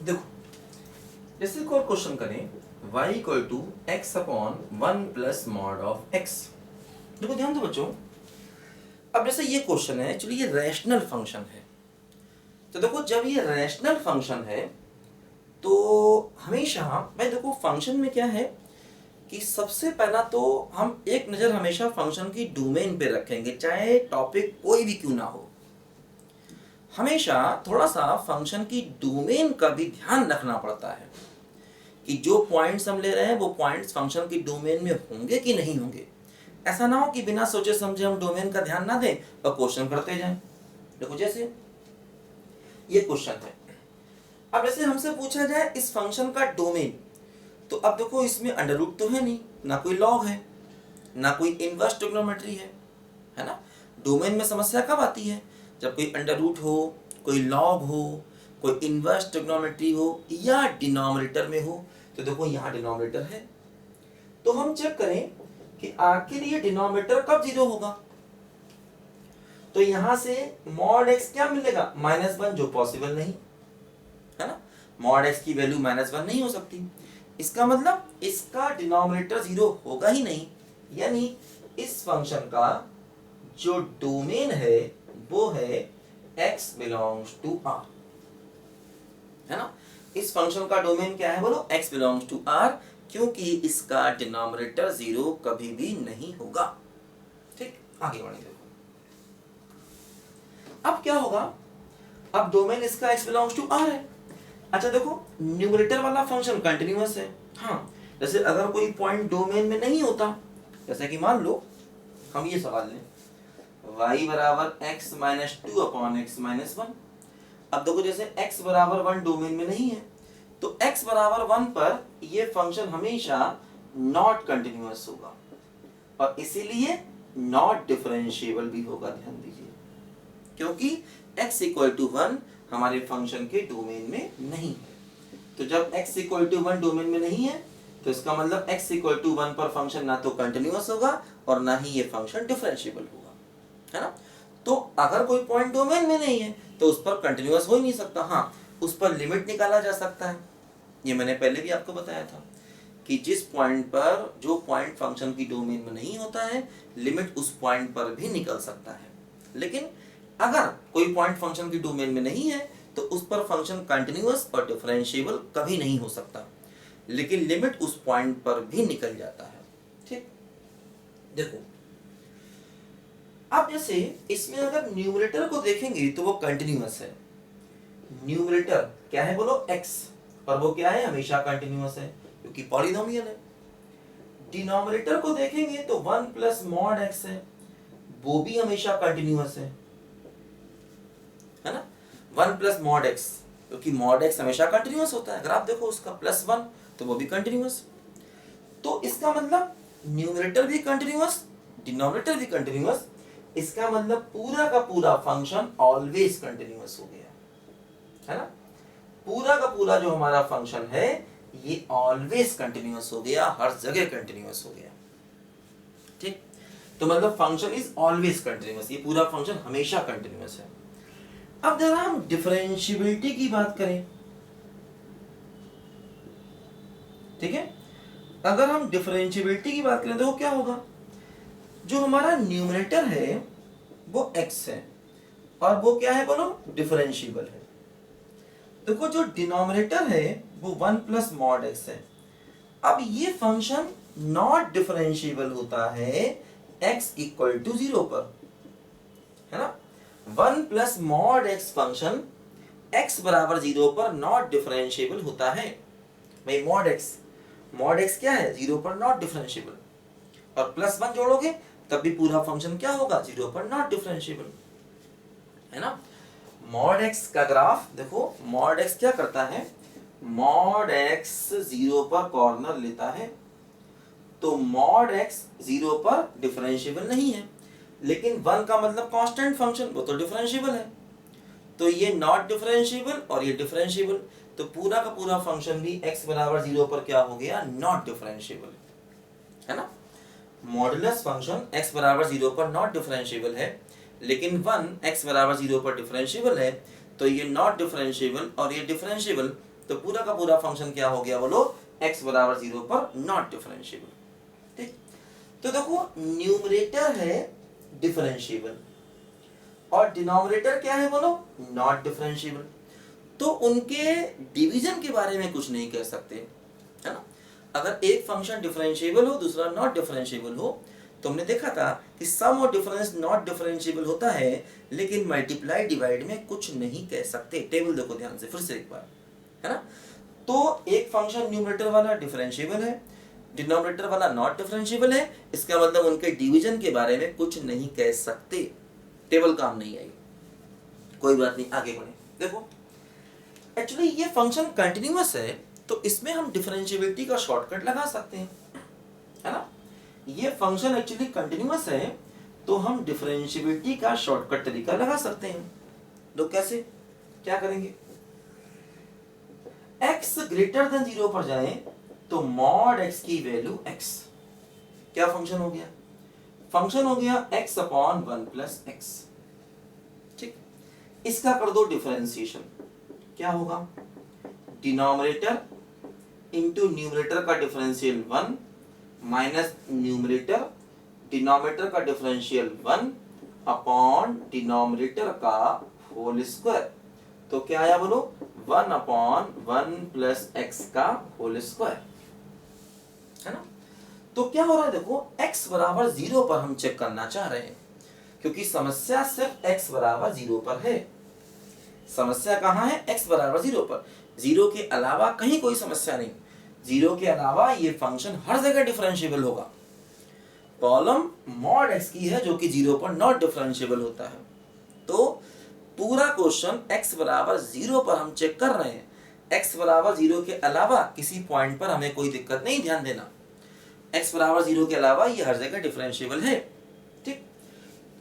देखो जैसे कोई क्वेश्चन करें y equal to X upon 1 plus mod of x। देखो ध्यान दो बच्चों, अब जैसे ये क्वेश्चन है, एक्चुअली ये रैशनल फंक्शन है। तो देखो जब ये रैशनल फंक्शन है तो हमेशा भाई देखो फंक्शन में क्या है कि सबसे पहला तो हम एक नज़र हमेशा फंक्शन की डोमेन पे रखेंगे, चाहे टॉपिक कोई भी क्यों ना हो। हमेशा थोड़ा सा फंक्शन की डोमेन का भी ध्यान रखना पड़ता है कि जो पॉइंट्स हम ले रहे हैं वो पॉइंट्स फंक्शन की डोमेन में होंगे कि नहीं होंगे। ऐसा ना हो कि बिना सोचे समझे हम डोमेन का ध्यान ना दें और क्वेश्चन करते जाएं। देखो जैसे ये क्वेश्चन है, अब जैसे हमसे पूछा जाए इस फंक्शन का डोमेन, तो अब देखो इसमें अंडर रूट तो है नहीं, ना कोई लॉग है, ना कोई इनवर्स ट्रिग्नोमेट्री है ना। डोमेन में समस्या कब आती है? जब कोई अंडर रूट हो, कोई लॉग हो, कोई इनवर्स ट्रिग्नोमेट्री हो या डिनोमिनेटर में हो। तो देखो यहाँ डिनोमिनेटर है, तो हम चेक करें कि आखिर ये डिनोमिनेटर कब जीरो होगा। तो यहां से मॉड x क्या मिलेगा? -1, जो पॉसिबल नहीं है ना। मॉड x की वैल्यू -1 नहीं हो सकती। इसका मतलब इसका डिनोमिनेटर जीरो होगा ही नहीं, यानी इस फंक्शन का जो डोमेन है वो है x बिलोंग्स टू r, है ना। इस फंक्शन का डोमेन क्या है बोलो? x बिलोंग्स टू r, क्योंकि इसका डिनोमिनेटर जीरो कभी भी नहीं होगा। ठीक, आगे बढ़ेंगे। अब क्या होगा? अब डोमेन इसका x बिलोंग्स टू r है। अच्छा देखो न्यूमरेटर वाला फंक्शन कंटिन्यूअस है। हाँ, जैसे अगर कोई पॉइंट डोमेन में नहीं होता, जैसे कि मान लो हम ये सवाल लें y बराबर x minus 2 upon x minus 1। अब देखो जैसे x बराबर 1 डोमेन में नहीं है, तो x बराबर 1 पर ये फंक्शन हमेशा नॉट कंटिन्यूअस होगा और इसीलिए नॉट डिफरेंशिएबल भी होगा। ध्यान दीजिए, क्योंकि x इक्वल टू 1 हमारे फंक्शन के डोमेन में नहीं है। तो जब x इक्वल टू 1 डोमेन में नहीं है तो इसका मतलब x इक्वल टू 1 पर फंक्शन ना तो कंटिन्यूअस होगा और ना ही ये फंक्शन डिफरेंशिएबल होगा, है ना। तो अगर कोई पॉइंट डोमेन में नहीं है तो उस पर कंटिन्यूअस हो ही नहीं सकता। हाँ, उस पर लिमिट निकाला जा सकता है। ये मैंने पहले भी आपको बताया था कि जिस पॉइंट पर जो पॉइंट फंक्शन की डोमेन में नहीं होता है, लिमिट उस पॉइंट पर भी निकल सकता है। लेकिन अगर कोई पॉइंट फंक्शन की डोमेन में नहीं है तो उस पर फंक्शन कंटिन्यूअस और डिफरेंशिएबल कभी नहीं हो सकता, लेकिन लिमिट उस पॉइंट पर भी निकल जाता है। ठीक, देखो अब जैसे इसमें अगर न्यूमरेटर को देखेंगे तो वो कंटिन्यूअस है। न्यूमरेटर क्या है बोलो? x, और वो क्या है? हमेशा कंटिन्यूअस है क्योंकि पॉलिनोमियल है। डिनोमिनेटर को देखेंगे तो 1 प्लस मॉड x है, वो भी हमेशा कंटिन्यूअस है ना। 1 प्लस मॉड x, क्योंकि मॉड x हमेशा कंटिन्यूअस होता है। अगर आप देखो उसका +1 तो वो भी कंटिन्यूअस। तो इसका मतलब न्यूमरेटर भी कंटिन्यूअस, डिनोमिनेटर भी कंटिन्यूअस। इसका मतलब पूरा का पूरा फंक्शन ऑलवेज कंटिन्यूअस हो गया, है ना। पूरा का पूरा जो हमारा फंक्शन है ये ऑलवेज कंटिन्यूअस हो गया, हर जगह कंटिन्यूअस हो गया। ठीक, तो मतलब फंक्शन इज ऑलवेज कंटिन्यूअस, ये पूरा फंक्शन हमेशा कंटिन्यूअस है। अब जरा हम डिफरेंशिएबिलिटी की बात करें, ठीक है। अगर हम डिफरेंशिएबिलिटी की बात करें तो क्या होगा? जो हमारा न्यूमरेटर है वो x है और वो क्या है बोलो? डिफरेंशिएबल है। देखो जो डिनोमिनेटर है वो 1 प्लस मॉड x है। अब ये फंक्शन नॉट डिफरेंशिएबल होता है x इक्वल टू 0 पर, है ना। 1 plus mod x function x बराबर 0 पर नॉट डिफरेंशिएबल होता है। भाई मॉड x क्या है? 0 पर नॉट डिफरेंशिएबल, और +1 जोड़ोगे तब भी पूरा फंक्शन क्या होगा? 0 पर नॉट डिफरेंशिएबल, है ना। मॉड x का ग्राफ देखो, मॉड x क्या करता है? मॉड x 0 पर कॉर्नर लेता है, तो मॉड x 0 पर डिफरेंशिएबल नहीं है, लेकिन 1 का मतलब कांस्टेंट फंक्शन, वो तो डिफरेंशिएबल है। तो ये नॉट डिफरेंशिएबल और ये डिफरेंशिएबल, तो पूरा का पूरा फंक्शन भी x बराबर 0 पर क्या हो गया? नॉट डिफरेंशिएबल, है ना। मॉडुलस फंक्शन x बराबर 0 पर नॉट डिफरेंशिएबल है, लेकिन 1 x बराबर 0 पर डिफरेंशिएबल है, तो ये नॉट डिफरेंशिएबल और ये डिफरेंशिएबल, तो पूरा का पूरा फंक्शन क्या हो गया बोलो, x बराबर 0 पर नॉट डिफरेंशिएबल। ठीक, तो देखो न्यूमरेटर है डिफरेंशिएबल और डिनोमिनेटर क्या है बोलो, नॉट डिफरेंशिएबल। तो उनके डिवीजन के बारे में कुछ नहीं कह सकते, है ना। अगर एक फंक्शन डिफरेंशिएबल हो दूसरा नॉट डिफरेंशिएबल हो, तो हमने देखा था कि सम और डिफरेंस नॉट डिफरेंशिएबल होता है, लेकिन मल्टीप्लाई डिवाइड में कुछ नहीं कह सकते। टेबल देखो ध्यान से फिर से एक बार, है ना। तो एक फंक्शन न्यूमरेटर वाला डिफरेंशिएबल है, डिनोमिनेटर वाला नॉट डिफरेंशिएबल है, इसका मतलब उनके डिवीजन के बारे में कुछ नहीं कह सकते। टेबल काम नहीं आई, कोई बात नहीं, आगे बढ़े। देखो एक्चुअली ये फंक्शन कंटिन्यूअस है, तो इसमें हम डिफरेंशिएबिलिटी का शॉर्टकट लगा सकते हैं, है ना। ये फंक्शन एक्चुअली कंटिन्यूअस है, तो हम डिफरेंशिएबिलिटी का शॉर्टकट तरीका लगा सकते हैं। तो कैसे, क्या करेंगे, x ग्रेटर देन 0 पर जाएं तो मॉड x की वैल्यू x, क्या फंक्शन हो गया, फंक्शन हो गया x अपॉन 1 प्लस x। ठीक, इसका कर दो डिफरेंशिएशन, क्या होगा, डिनोमिनेटर इंटू न्यूमरेटर का डिफरेंशियल 1 माइनस न्यूमरेटर डिनोमिनेटर का डिफरेंशियल 1 अपॉन डिनोमिनेटर का होल स्क्वायर। तो क्या आया बोलो, 1 अपॉन 1 प्लस x का होल स्क्वायर, है ना। तो क्या हो रहा है, देखो x बराबर 0 पर हम चेक करना चाह रहे हैं, क्योंकि समस्या सिर्फ x बराबर 0 पर है। समस्या कहाँ है, x बराबर 0 पर, 0 के अलावा कहीं कोई समस्या नहीं। 0 के अलावा ये फंक्शन हर जगह डिफरेंशिएबल होगा। प्रॉब्लम मॉड x की है जो कि 0 पर नॉट डिफरेंशिएबल होता है। तो पूरा क्वेश्चन x बराबर 0 पर हम चेक कर रहे हैं, x बराबर 0 के अलावा किसी पॉइंट पर हमें कोई दिक्कत नहीं, ध्यान देना, x बराबर 0 के अलावा ये हर जगह डिफरेंशिएबल है। ठीक,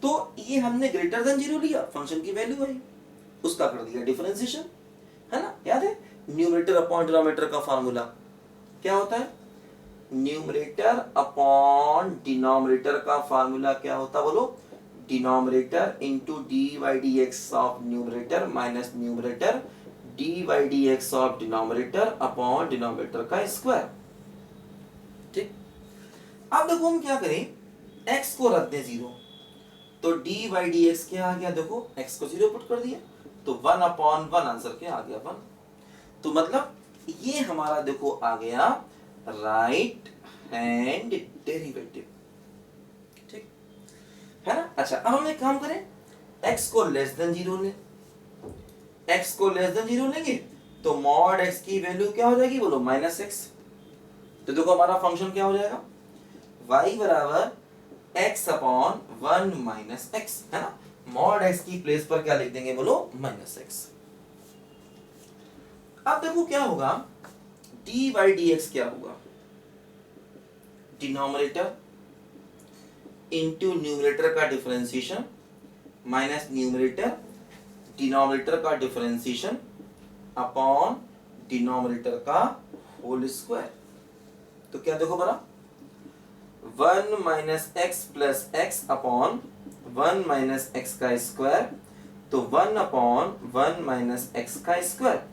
तो ये हमने ग्रेटर देन 0 लिया, फंक्शन की वैल्यू है, उसका कर दिया डिफरेंशिएशन, है ना। याद है न्यूमरेटर अपॉन डिनोमिनेटर का फार्मूला क्या होता है, न्यूमरेटर अपॉन डिनोमिनेटर का फार्मूला क्या होता बोलो, denominator into D by D x of numerator minus numerator D by D x of denominator upon denominator का स्क्वायर। ठीक, अब देखो हम क्या करें, x को रख दें 0, तो डी बाई डी एक्स क्या आ गया, देखो x को 0 पुट कर दिया, तो 1 अपॉन 1 आंसर क्या आ गया 1। तो मतलब ये हमारा देखो आ गया राइट हैंड डेरिवेटिव। ठीक है ना। अच्छा, अब हम एक काम करें, x को लेस देन 0 ले, x को लेस देन 0 लेंगे तो मॉड x की वैल्यू क्या हो जाएगी बोलो, माइनस x। तो देखो हमारा फंक्शन क्या हो जाएगा, y बराबर x अपॉन 1 माइनस x, है ना। मॉड x की प्लेस पर क्या लिख देंगे बोलो, माइनस x। अब देखो क्या होगा, डी बाई डी एक्स क्या होगा, डिनोमिनेटर इंटू न्यूमरेटर का डिफरेंशिएशन माइनस न्यूमरेटर डिनोमिनेटर का डिफरेंशिएशन अपॉन डिनोमिनेटर का होल स्क्वायर। तो क्या देखो बड़ा, 1 minus x plus x upon 1 minus x का स्क्वायर, तो 1 अपॉन 1 माइनस एक्स का स्क्वायर,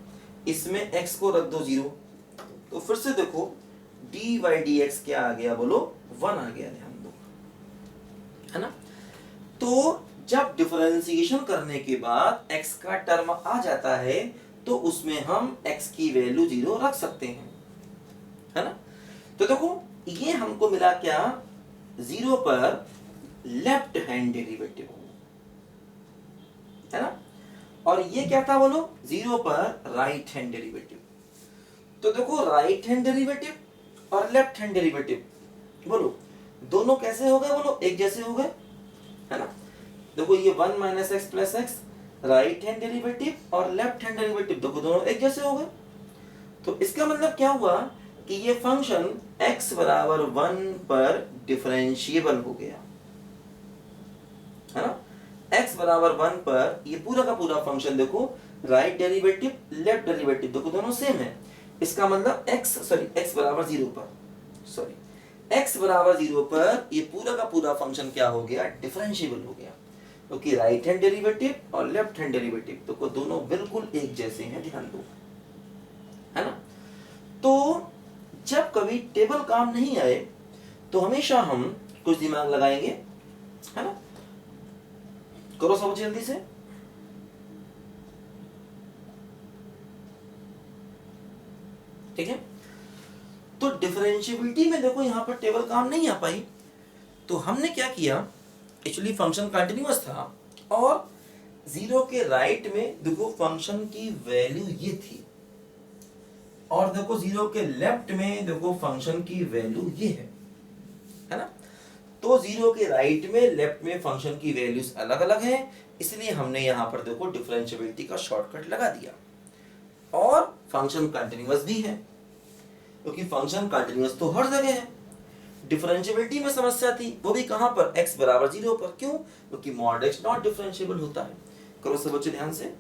इसमें x को रख दो 0, तो फिर से देखो डी बाई डी एक्स क्या आ गया बोलो, 1 आ गया, ध्यान दो, है ना। तो जब डिफरेंशिएशन करने के बाद x का टर्म आ जाता है, तो उसमें हम x की वैल्यू 0 रख सकते हैं, है ना। तो देखो ये हमको मिला क्या, 0 पर लेफ्ट हैंड डेरिवेटिव, है ना, और ये क्या था बोलो, 0 पर राइट हैंड डेरिवेटिव। तो देखो राइट हैंड डेरिवेटिव और लेफ्ट हैंड डेरिवेटिव बोलो दोनों कैसे हो गए बोलो, एक जैसे हो गए, है ना। देखो ये 1 minus x plus x right hand derivative और लेफ्ट हैंड डेरिवेटिव देखो दोनों एक जैसे हो गए। तो इसका मतलब क्या हुआ कि ये फंक्शन x बराबर 1 पर डिफरेंशिएबल हो गया, है ना। x बराबर 1 पर ये पूरा का पूरा फंक्शन देखो, राइट डेरिवेटिव लेफ्ट डेरिवेटिव देखो दोनों सेम है। इसका मतलब x बराबर 0 पर, x बराबर 0 पर ये पूरा का पूरा फंक्शन क्या हो गया, डिफरेंशिएबल हो गया, क्योंकि राइट हैंड डेरिवेटिव और लेफ्ट हैंड डेरिवेटिव देखो दोनों बिल्कुल एक जैसे हैं, ध्यान दो, कभी टेबल काम नहीं आए तो हमेशा हम कुछ दिमाग लगाएंगे, है ना। करो सब जल्दी से। ठीक है, तो डिफरेंशिएबिलिटी में देखो यहाँ पर टेबल काम नहीं आ पाई, तो हमने क्या किया, एक्चुअली फंक्शन कंटिन्यूअस था और जीरो के राइट में देखो फंक्शन की वैल्यू ये थी, और देखो जीरो के लेफ्ट में देखो फंक्शन की वैल्यू ये है ना। तो जीरो के राइट में लेफ्ट में फंक्शन की वैल्यूज अलग अलग हैं, इसलिए हमने यहां पर देखो डिफरेंशिएबिलिटी का शॉर्टकट लगा दिया। और फंक्शन कंटिन्यूअस भी है, क्योंकि फंक्शन कंटिन्यूअस तो हर जगह है। डिफरेंशिएबिलिटी में समस्या थी, वो भी कहां पर, x बराबर 0 पर। क्यों? क्योंकि मॉड x नॉट डिफरेंशिएबल होता है। करो सब बच्चे ध्यान से।